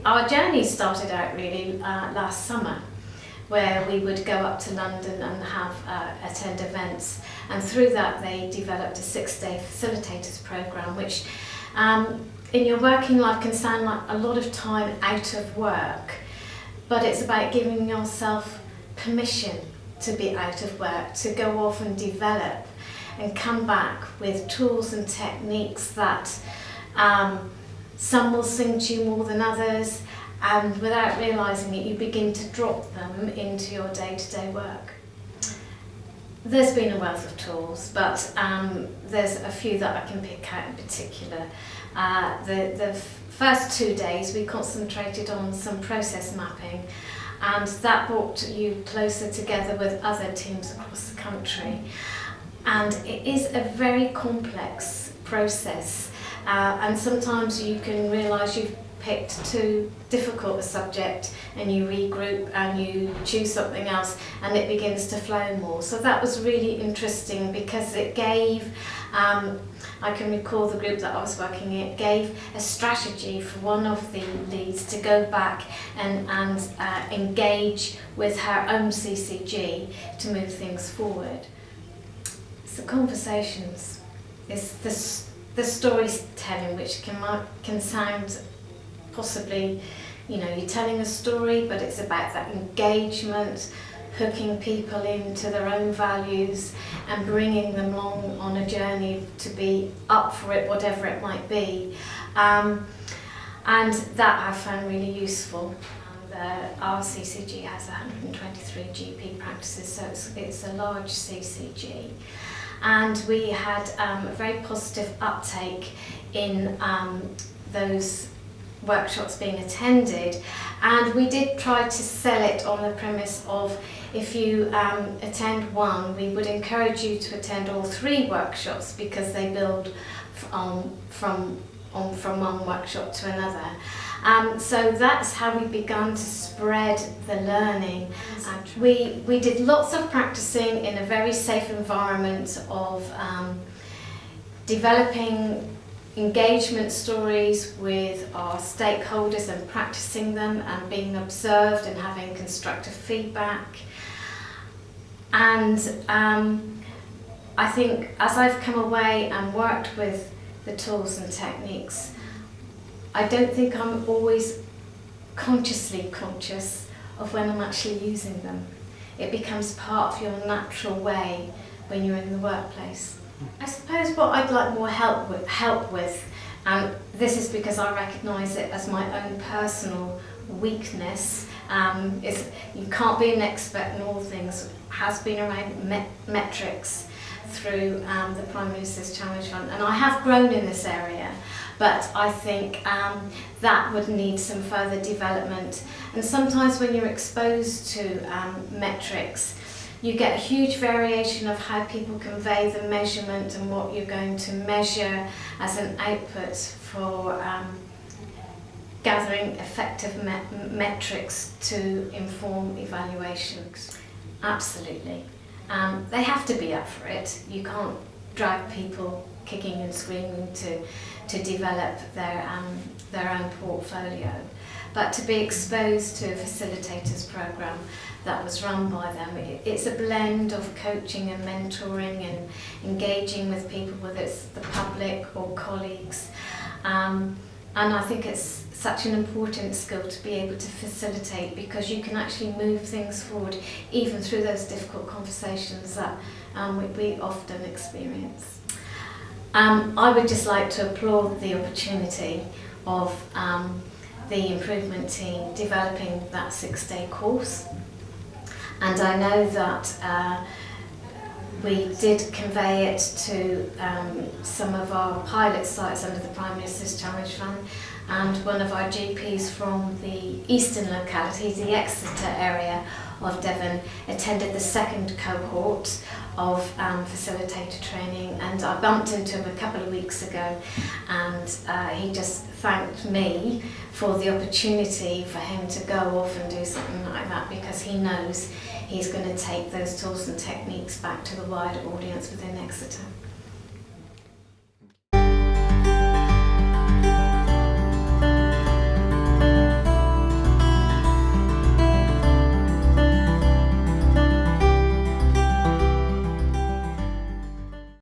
our journey started out really last summer, where we would go up to London and have attend events, and through that they developed a 6-day facilitators program, which in your working life can sound like a lot of time out of work, but it's about giving yourself permission to be out of work, to go off and develop and come back with tools and techniques that some will sing to you more than others, and without realising it you begin to drop them into your day-to-day work. There's been a wealth of tools, but there's a few that I can pick out in particular. The first 2 days we concentrated on some process mapping, and that brought you closer together with other teams across the country. And it is a very complex process, and sometimes you can realise you've picked too difficult a subject and you regroup and you choose something else and it begins to flow more. So that was really interesting because it gave, I can recall the group that I was working in, it gave a strategy for one of the leads to go back and engage with her own CCG to move things forward. It's the conversations, it's the storytelling, which can sound possibly, you know, you're telling a story, but it's about that engagement, hooking people into their own values and bringing them along on a journey to be up for it, whatever it might be. And that I found really useful. Our CCG has 123 GP practices, so it's a large CCG. And we had a very positive uptake in those workshops being attended, and we did try to sell it on the premise of if you attend one, we would encourage you to attend all 3 workshops because they build from one workshop to another. So that's how we began to spread the learning. And we did lots of practicing in a very safe environment of developing engagement stories with our stakeholders and practicing them and being observed and having constructive feedback. And I think as I've come away and worked with the tools and techniques, I don't think I'm always consciously conscious of when I'm actually using them. It becomes part of your natural way when you're in the workplace. I suppose what I'd like more help with, and this is because I recognise it as my own personal weakness, is you can't be an expert in all things, has been around metrics through the Prime Minister's Challenge Fund, and I have grown in this area, but I think that would need some further development. And sometimes when you're exposed to metrics, you get a huge variation of how people convey the measurement and what you're going to measure as an output for gathering effective metrics to inform evaluations. Absolutely. They have to be up for it. You can't drag people kicking and screaming to develop their own portfolio. But to be exposed to a facilitators program that was run by them, it's a blend of coaching and mentoring and engaging with people, whether it's the public or colleagues. And I think it's such an important skill to be able to facilitate, because you can actually move things forward even through those difficult conversations that we often experience. I would just like to applaud the opportunity of the improvement team developing that 6-day course. And I know that we did convey it to some of our pilot sites under the Prime Minister's Challenge Fund, and one of our GPs from the eastern locality, the Exeter area of Devon, attended the 2nd cohort of facilitator training, and I bumped into him a couple of weeks ago, and he just thanked me for the opportunity for him to go off and do something like that, because he knows he's going to take those tools and techniques back to the wider audience within Exeter.